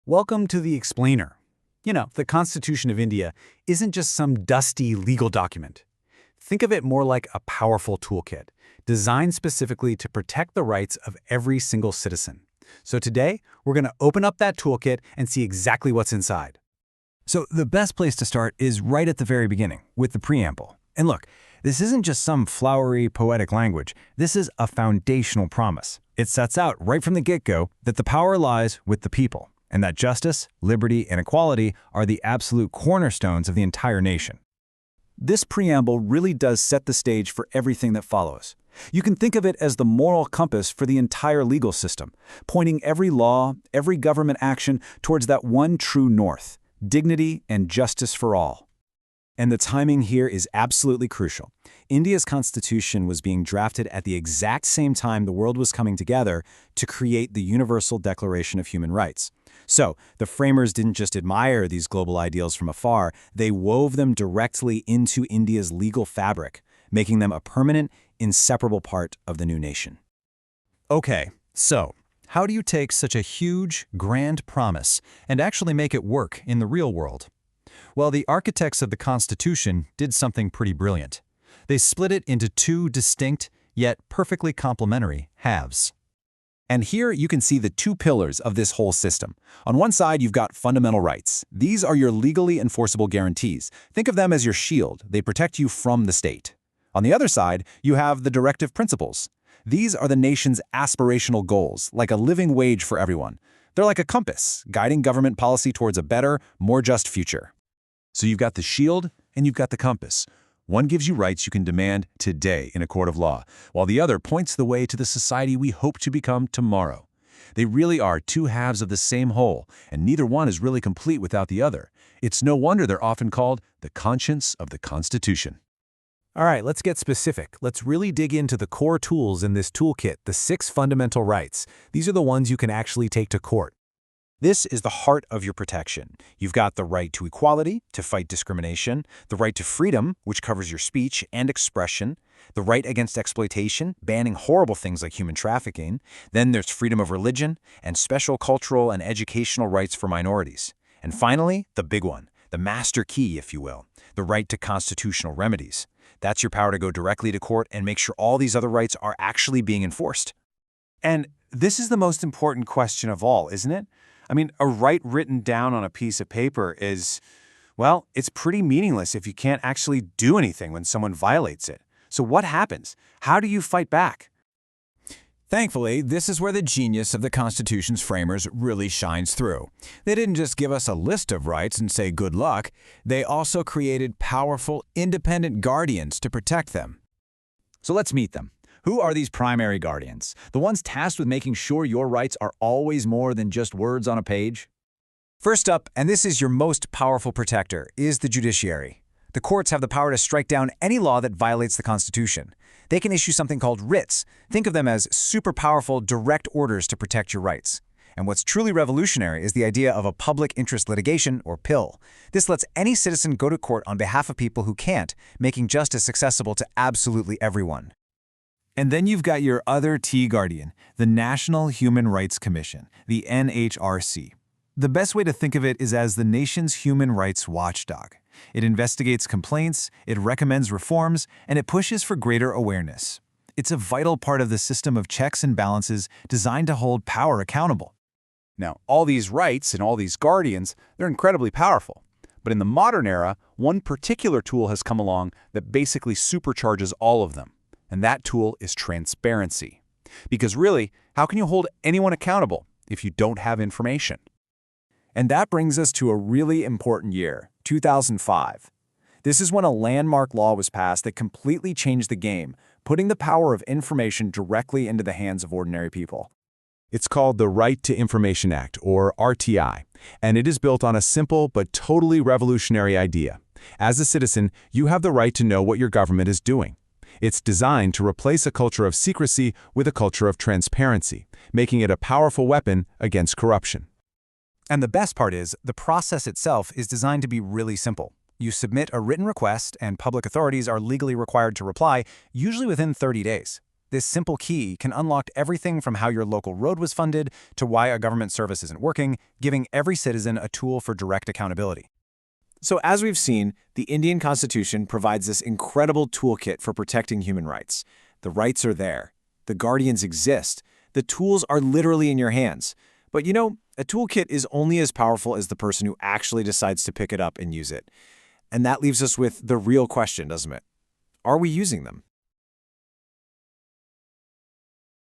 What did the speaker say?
Welcome to the Explainer. The Constitution of India isn't just some dusty legal document. Think of it more like a powerful toolkit, designed specifically to protect the rights of every single citizen. So today, we're going to open up that toolkit and see exactly what's inside. So the best place to start is right at the very beginning, with the preamble. And look, this isn't just some flowery, poetic language. This is a foundational promise. It sets out right from the get-go that the power lies with the people, and that justice, liberty, and equality are the absolute cornerstones of the entire nation. This preamble really does set the stage for everything that follows. You can think of it as the moral compass for the entire legal system, pointing every law, every government action towards that one true north: dignity and justice for all. And the timing here is absolutely crucial. India's constitution was being drafted at the exact same time the world was coming together to create the Universal Declaration of Human Rights. So, the framers didn't just admire these global ideals from afar, they wove them directly into India's legal fabric, making them a permanent, inseparable part of the new nation. Okay, so how do you take such a huge, grand promise and actually make it work in the real world? Well, the architects of the Constitution did something pretty brilliant. They split it into two distinct, yet perfectly complementary halves. And here you can see the two pillars of this whole system. On one side, you've got fundamental rights. These are your legally enforceable guarantees. Think of them as your shield. They protect you from the state. On the other side, you have the directive principles. These are the nation's aspirational goals, like a living wage for everyone. They're like a compass, guiding government policy towards a better, more just future. So you've got the shield and you've got the compass. One gives you rights you can demand today in a court of law, while the other points the way to the society we hope to become tomorrow. They really are two halves of the same whole, and neither one is really complete without the other. It's no wonder they're often called the conscience of the Constitution. All right, let's get specific. Let's really dig into the core tools in this toolkit, the 6 fundamental rights. These are the ones you can actually take to court. This is the heart of your protection. You've got the right to equality, to fight discrimination, the right to freedom, which covers your speech and expression, the right against exploitation, banning horrible things like human trafficking. Then there's freedom of religion and special cultural and educational rights for minorities. And finally, the big one, the master key, if you will, the right to constitutional remedies. That's your power to go directly to court and make sure all these other rights are actually being enforced. And this is the most important question of all, isn't it? I mean, a right written down on a piece of paper is, well, it's pretty meaningless if you can't actually do anything when someone violates it. So what happens? How do you fight back? Thankfully, this is where the genius of the Constitution's framers really shines through. They didn't just give us a list of rights and say good luck. They also created powerful, independent guardians to protect them. So let's meet them. Who are these primary guardians? The ones tasked with making sure your rights are always more than just words on a page? First up, and this is your most powerful protector, is the judiciary. The courts have the power to strike down any law that violates the Constitution. They can issue something called writs. Think of them as super powerful direct orders to protect your rights. And what's truly revolutionary is the idea of a public interest litigation, or PIL. This lets any citizen go to court on behalf of people who can't, making justice accessible to absolutely everyone. And then you've got your other T guardian, the National Human Rights Commission, the NHRC. The best way to think of it is as the nation's human rights watchdog. It investigates complaints, it recommends reforms, and it pushes for greater awareness. It's a vital part of the system of checks and balances designed to hold power accountable. Now, all these rights and all these guardians, they're incredibly powerful. But in the modern era, one particular tool has come along that basically supercharges all of them. And that tool is transparency. Because really, how can you hold anyone accountable if you don't have information? And that brings us to a really important year, 2005. This is when a landmark law was passed that completely changed the game, putting the power of information directly into the hands of ordinary people. It's called the Right to Information Act, or RTI, and it is built on a simple but totally revolutionary idea. As a citizen, you have the right to know what your government is doing. It's designed to replace a culture of secrecy with a culture of transparency, making it a powerful weapon against corruption. And the best part is, the process itself is designed to be really simple. You submit a written request, and public authorities are legally required to reply, usually within 30 days. This simple key can unlock everything from how your local road was funded to why a government service isn't working, giving every citizen a tool for direct accountability. So as we've seen, the Indian Constitution provides this incredible toolkit for protecting human rights. The rights are there. The guardians exist. The tools are literally in your hands. But you know, a toolkit is only as powerful as the person who actually decides to pick it up and use it. And that leaves us with the real question, doesn't it? Are we using them?